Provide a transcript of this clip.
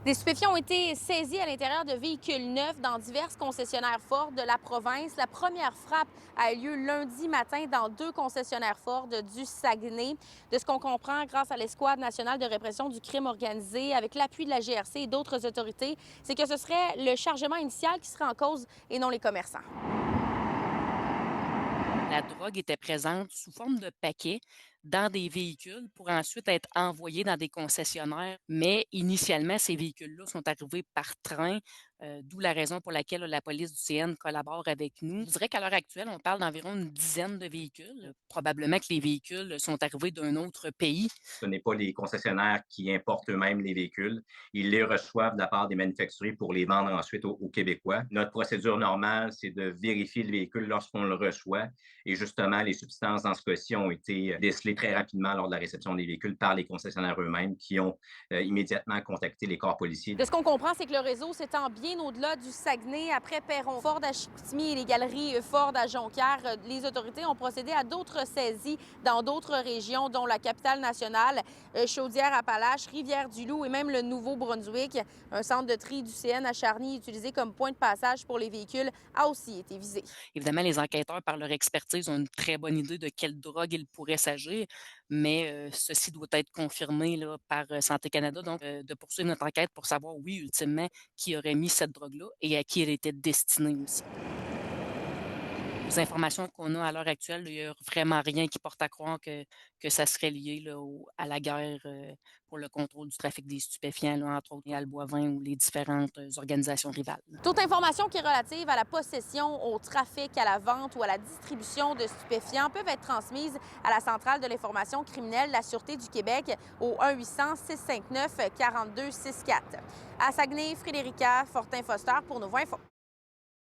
Des stupéfiants ont été saisis à l'intérieur de véhicules neufs dans diverses concessionnaires Ford de la province. La première frappe a eu lieu lundi matin dans deux concessionnaires Ford du Saguenay. De ce qu'on comprend, grâce à l'Escouade nationale de répression du crime organisé, avec l'appui de la GRC et d'autres autorités, c'est que ce serait le chargement initial qui serait en cause et non les commerçants. La drogue était présente sous forme de paquets dans des véhicules pour ensuite être envoyée dans des concessionnaires. Mais initialement, ces véhicules-là sont arrivés par train, d'où la raison pour laquelle la police du CN collabore avec nous. Je dirais qu'à l'heure actuelle, on parle d'environ une dizaine de véhicules. Probablement que les véhicules sont arrivés d'un autre pays. Ce n'est pas les concessionnaires qui importent eux-mêmes les véhicules. Ils les reçoivent de la part des manufacturiers pour les vendre ensuite aux Québécois. Notre procédure normale, c'est de vérifier le véhicule lorsqu'on le reçoit. Et justement, les substances dans ce cas-ci ont été décelées très rapidement lors de la réception des véhicules par les concessionnaires eux-mêmes qui ont immédiatement contacté les corps policiers. De ce qu'on comprend, c'est que le réseau s'étend bien au-delà du Saguenay. Après Perron Ford à Chicoutimi et les galeries Ford à Jonquière, les autorités ont procédé à d'autres saisies dans d'autres régions, dont la capitale nationale, Chaudière-Appalaches, Rivière-du-Loup et même le Nouveau-Brunswick. Un centre de tri du CN à Charny, utilisé comme point de passage pour les véhicules, a aussi été visé. Évidemment, les enquêteurs, par leur expertise, ont une très bonne idée de quelle drogue il pourrait s'agir, mais ceci doit être confirmé là, par Santé Canada. Donc, de poursuivre notre enquête pour savoir, oui, ultimement, qui aurait mis cette drogue-là et à qui elle était destinée aussi. Aux informations qu'on a à l'heure actuelle, il n'y a vraiment rien qui porte à croire que ça serait lié là, à la guerre pour le contrôle du trafic des stupéfiants, là, entre autres, et à Boivin ou les différentes organisations rivales. Toute information qui est relative à la possession, au trafic, à la vente ou à la distribution de stupéfiants peuvent être transmises à la Centrale de l'information criminelle de la Sûreté du Québec au 1-800-659-4264. À Saguenay, Frédérica Fortin-Foster pour Nouveau Info.